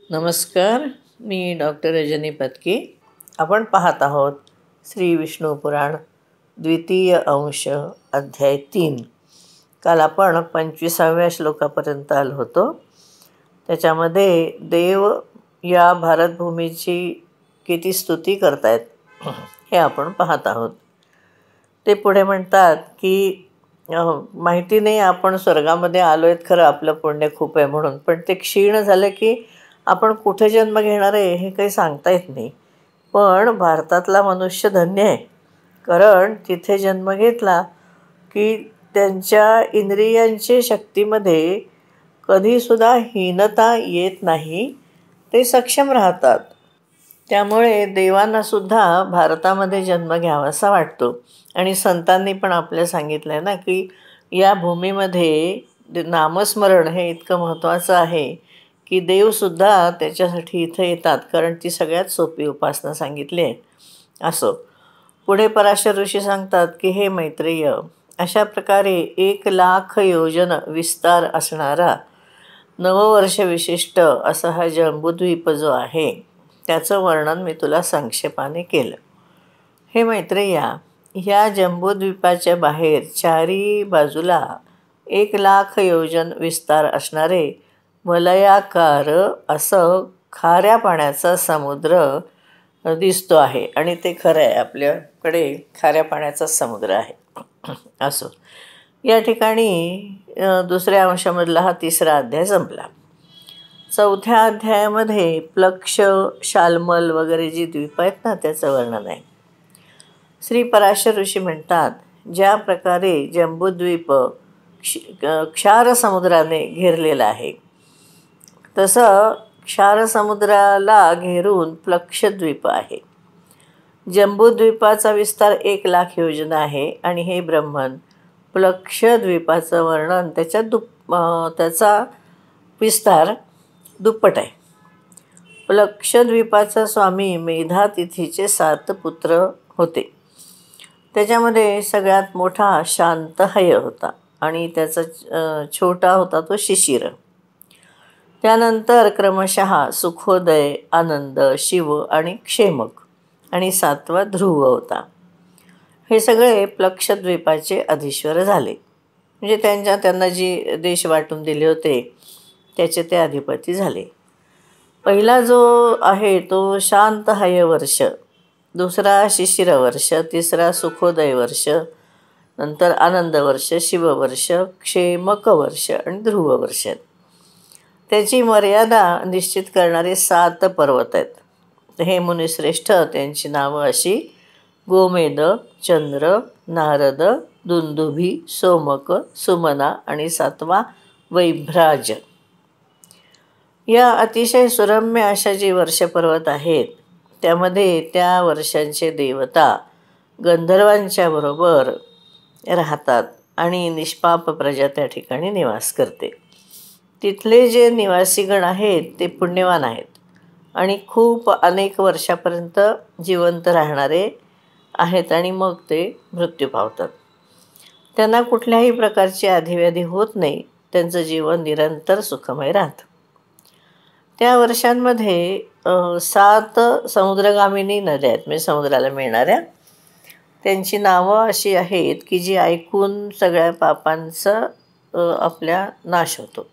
नमस्कार. मी डॉक्टर रजनी पत्की. आपण पाहत आहोत श्री विष्णू पुराण द्वितीय अंश अध्याय 3. काल आपण 25व्या श्लोकापर्यंत आलो होतो. त्याच्यामध्ये देव या भारतभूमीची किती स्तुती करतायत हे आपण पाहत आहोत. ते पुढे म्हणतात की माहिती नाही आपण स्वर्गामध्ये आलो आहेत, खरं आपलं पुण्य खूप आहे म्हणून, पण ते क्षीण झालं की आपण कुठे जन्म घेणार आहे हे काही सांगता येत नाही. पण भारतातला मनुष्य धन्य आहे, कारण तिथे जन्म घेतला की त्यांच्या इंद्रियांच्या शक्तीमध्ये कधीसुद्धा हीनता येत नाही, ते सक्षम राहतात. त्यामुळे देवांनासुद्धा भारतामध्ये जन्म घ्यावासा वाटतो. आणि संतांनी पण आपल्या सांगितलं आहे ना की या भूमीमध्ये नामस्मरण हे इतकं महत्त्वाचं आहे की देवसुद्धा त्याच्यासाठी इथं येतात, कारण ती सगळ्यात सोपी उपासना सांगितली आहे. असो, पुढे पराशर ऋषी सांगतात की हे मैत्रेय, अशा प्रकारे 1,00,000 योजन विस्तार असणारा नववर्ष विशिष्ट असा हा जंबूद्वीप जो आहे त्याचं वर्णन मी तुला संक्षेपाने केलं. हे मैत्रेया, ह्या जंबूद्वीपाच्या बाहेर चारी बाजूला 1,00,000 योजन विस्तार असणारे वलयाकार असं खाऱ्या पाण्याचा समुद्र दिसतो आहे. आणि ते खरं आहे, आपल्याकडे खाऱ्या पाण्याचा समुद्र आहे. असो, या ठिकाणी दुसऱ्या अंशामधला हा 3रा अध्याय संपला. 4थ्या अध्यायामध्ये प्लक्ष, शाल्मल वगैरे जी द्वीप आहेत ना त्याचं वर्णन आहे. श्री पराशर ऋषी म्हणतात, ज्या प्रकारे जंबूद्वीप क्षारसमुद्राने घेरलेला आहे, तसं क्षारसमुद्राला घेरून प्लक्षद्वीप आहे. जंबूद्वीपाचा विस्तार 1,00,000 योजन आहे. आणि हे ब्रह्मन प्लक्षद्वीपाचं वर्णन त्याचा विस्तार दुप्पट आहे. प्लक्षद्वीपाचा स्वामी मेधातिथीचे 7 पुत्र होते. त्याच्यामध्ये सगळ्यात मोठा शांतहय होता आणि त्याचा छोटा होता तो शिशिर. त्यानंतर क्रमशः सुखोदय, आनंद, शिव आणि क्षेमक आणि 7वा ध्रुव होता. हे सगळे प्लक्षद्वीपाचे अधीश्वर झाले. म्हणजे त्यांना जी देश वाटून दिले होते त्याचे ते अधिपती झाले. पहिला जो आहे तो शांतहय वर्ष, दुसरा शिशिर वर्ष, तिसरा सुखोदय वर्ष, नंतर आनंद वर्ष, शिववर्ष, क्षेमक वर्ष आणि ध्रुव वर्ष. त्याची मर्यादा निश्चित करणारे 7 पर्वत आहेत. हे मुनिश्रेष्ठ, त्यांची नावं अशी: गोमेद, चंद्र, नारद, दुंदुभी, सोमक, सुमना आणि 7वा वैभ्राज. या अतिशय सुरम्य अशा जी वर्षपर्वत आहेत त्यामध्ये त्या वर्षांचे देवता गंधर्वांच्या बरोबर राहतात आणि निष्पाप प्रजा त्या ठिकाणी निवास करते. तिथले जे निवासीगण आहेत ते पुण्यवान आहेत आणि खूप अनेक वर्षापर्यंत जिवंत राहणारे आहेत आणि मग ते मृत्यू पावतात. त्यांना कुठल्याही प्रकारची आधिव्याधी होत नाही. त्यांचं जीवन निरंतर सुखमय राहतं. त्या वर्षांमध्ये 7 समुद्रगामिनी नद्या आहेत, म्हणजे समुद्राला मिळणाऱ्या. त्यांची नावं अशी आहेत की जी ऐकून सगळ्या पापांचा आपल्या नाश होतो.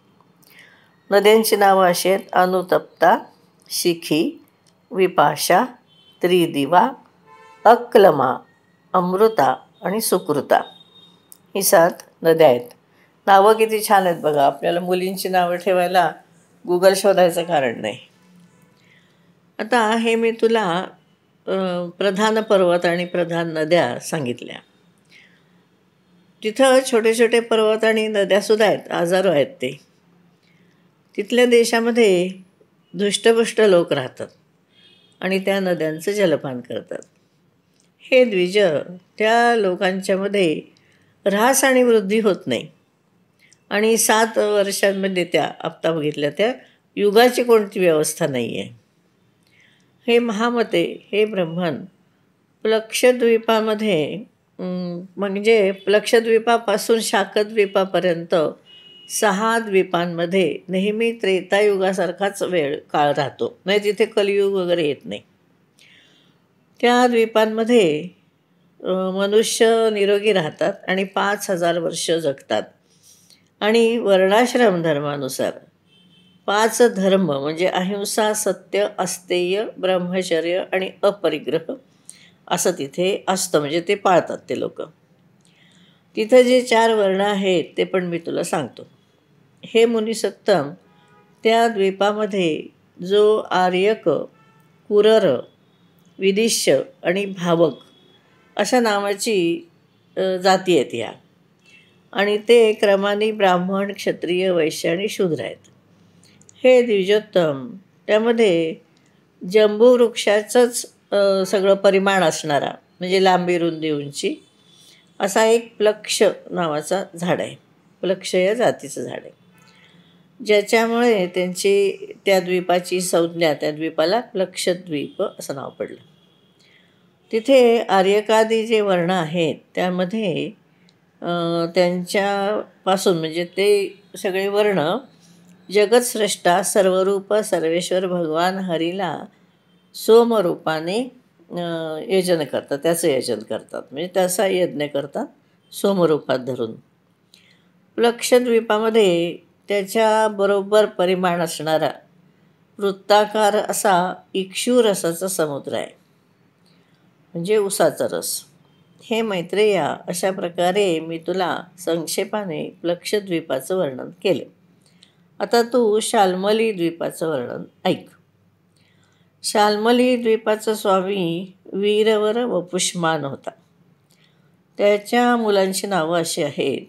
नद्यांची नावं अशी आहेत: अनुतप्ता, शिखी, विपाशा, त्रिदिवा, अक्लमा, अमृता आणि सुकृता. ही 7 नद्या आहेत. नावं किती छान आहेत बघा. आपल्याला मुलींची नावं ठेवायला गुगल शोधायचं कारण नाही. आता हे मी तुला प्रधान पर्वत आणि प्रधान नद्या सांगितल्या. तिथं छोटे छोटे पर्वत आणि नद्यासुद्धा आहेत, हजारो आहेत ते. तिथल्या देशामध्ये धुष्टपुष्ट लोक राहतात आणि त्या नद्यांचं जलपान करतात. हे द्विज, त्या लोकांच्यामध्ये ऱ्हास आणि वृद्धी होत नाही. आणि 7 वर्षांमध्ये त्या आत्ता बघितल्या त्या युगाची कोणती व्यवस्था नाही आहे. हे महामते, हे ब्रह्मन, प्लक्षद्वीपामध्ये म्हणजे प्लक्षद्वीपापासून शाकद्वीपापर्यंत 6 द्वीपांमध्ये नेहमी त्रेतायुगासारखाच काळ राहतो, म्हणजे तिथे कलियुग वगैरे येत नाही. त्या द्वीपांमध्ये मनुष्य निरोगी राहतात आणि 5,000 वर्ष जगतात. आणि वर्णाश्रम धर्मानुसार 5 धर्म म्हणजे अहिंसा, सत्य, अस्तेय, ब्रह्मचर्य आणि अपरिग्रह असं तिथे असतं, म्हणजे ते पाळतात ते लोक. तिथं जे 4 वर्ण आहेत ते पण मी तुला सांगतो. हे मुनिसत्तम, त्या द्वीपामध्ये जो आर्यक, कुरर, विदिश्य आणि भावक अशा नावाची जाती आहेत ह्या. आणि ते क्रमाने ब्राह्मण, क्षत्रिय, वैश्य आणि शूद्र आहेत. हे द्विजोत्तम, त्यामध्ये जंबूवृक्षाचंच सगळं परिमाण असणारा, म्हणजे लांबी, रुंदी, उंची असा एक प्लक्ष नावाचा झाड आहे. प्लक्ष या जातीचं झाड आहे, ज्याच्यामुळे त्या द्वीपाची संज्ञा, त्या द्वीपाला प्लक्षद्वीप असं नाव पडलं. तिथे आर्यकादी जे वर्ण आहेत त्यामध्ये त्यांच्यापासून, म्हणजे ते सगळे वर्ण जगतस्रष्टा, सर्वरूप, सर्वेश्वर भगवान हरीला सोमरूपाने यजन करतात, त्याचं यजन करतात, म्हणजे त्याचा यज्ञ करतात सोमरूपात धरून. प्लक्षद्वीपामध्ये त्याच्याबरोबर परिमाण असणारा वृत्ताकार असा इक्षू रसाचा समुद्र आहे, म्हणजे उसाचा रस. हे मैत्रेया, अशा प्रकारे मी तुला संक्षेपाने प्लक्षद्वीपाचं वर्णन केले. आता तू शाल्मली द्वीपाचं वर्णन ऐक. शाल्मली द्वीपाचा स्वामी वीरवर वपुष्मान होता. त्याच्या मुलांची नावं अशी आहेत: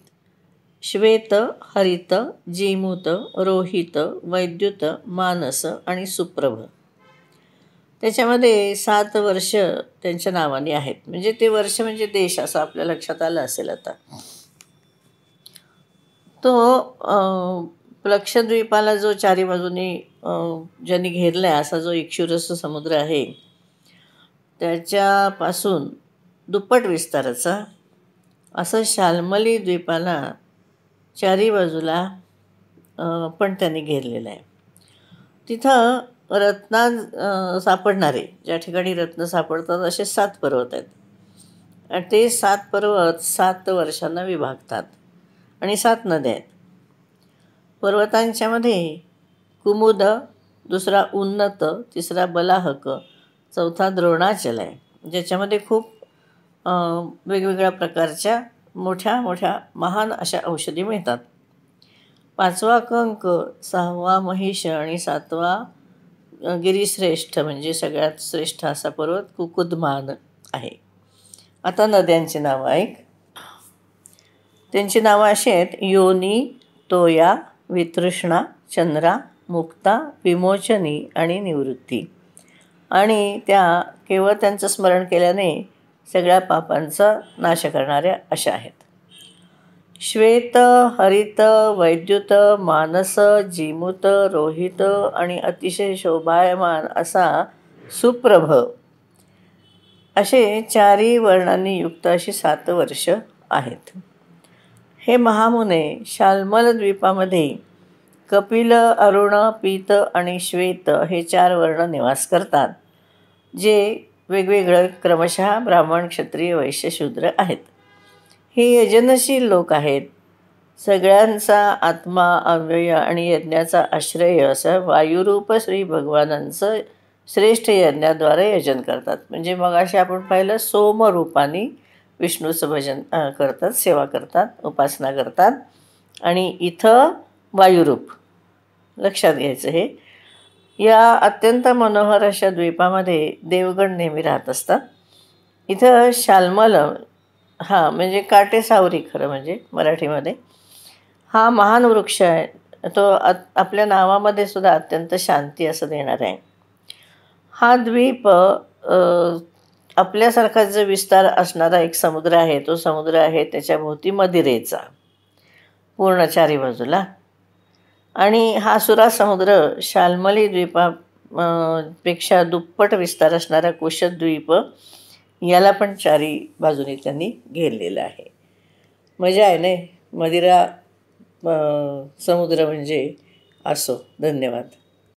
श्वेत, हरित, जीमूत, रोहित, वैद्युत, मानस आणि सुप्रभ. त्याच्यामध्ये 7 वर्ष त्यांच्या नावाने आहेत, म्हणजे ते वर्ष म्हणजे देश असं आपल्या लक्षात आलं असेल. आता तो प्लक्षद्वीपाला जो 4 बाजूनी ज्यांनी घेरला आहे असा जो इक्षुरस समुद्र आहे, त्याच्यापासून दुप्पट विस्ताराचा असं शाल्मली द्वीपाला 4 बाजूला पण त्यांनी घेरलेलं आहे. तिथं रत्ना सापडणारे, ज्या ठिकाणी रत्न सापडतात असे 7 पर्वत आहेत. आणि ते 7 पर्वत 7 वर्षांना विभागतात आणि 7 नद्या आहेत. पर्वतांच्यामध्ये कुमुद, दुसरा उन्नत, तिसरा बलाहक, चौथा द्रोणाचल आहे, ज्याच्यामध्ये खूप वेगवेगळ्या प्रकारच्या मोठ्या मोठ्या महान अशा औषधी मिळतात. 5वा कंक, 6वा महिष आणि 7वा गिरीश्रेष्ठ, म्हणजे सगळ्यात श्रेष्ठ असा पर्वत कुकुदमान आहे. आता नद्यांची नावं ऐक. त्यांची नावं अशी आहेत: योनी, तोया, वितृष्णा, चंद्रा, मुक्ता, विमोचनी आणि निवृत्ती. आणि त्या केवळ त्यांचं स्मरण केल्याने सगळ्या पापांचा नाश करणाऱ्या अशा आहेत: श्वेत, हरित, वैद्युत, मानस, जीमूत, रोहित आणि अतिशय शोभायमान असा सुप्रभ. असे 4 वर्णांनी युक्त अशी 7 वर्ष आहेत. हे महामुने, शाल्मल द्वीपामध्ये कपिल, अरुण, पीत आणि श्वेत हे 4 वर्ण निवास करतात, जे वेगवेगळं क्रमशः ब्राह्मण, क्षत्रिय, वैश्य, शूद्र आहेत. हे यजनशील लोक आहेत. सगळ्यांचा आत्मा, अव्यय आणि यज्ञाचा आश्रय असं वायुरूप श्री भगवानांचं श्रेष्ठ यज्ञाद्वारे यजन करतात. म्हणजे मगाशी आपण पाहिलं, सोमरूपाने विष्णूचं भजन करतात, सेवा करतात, उपासना करतात. आणि इथं वायुरूप, लक्षात घ्यायचं हे. या अत्यंत मनोहर अशा द्वीपामध्ये देवगण नेहमी राहत असतात. इथं शाल्मल म्हणजे काटेसावरी, खरं म्हणजे मराठीमध्ये, हा महान वृक्ष आहे. तो आपल्या नावामध्ये सुद्धा अत्यंत शांती असं देणार आहे. हा द्वीप आपल्यासारखा जो विस्तार असणारा एक समुद्र आहे, तो समुद्र आहे त्याच्याभोवती मदिरेचा पूर्ण 4 बाजूला. आणि हा सुरा समुद्र शाल्मली पेक्षा दुप्पट विस्तार असणारा कुशद्वीप याला पण 4 बाजूने त्यांनी घेरलेलं आहे. मजा आहे नाही. मदिरा समुद्र म्हणजे असो. धन्यवाद.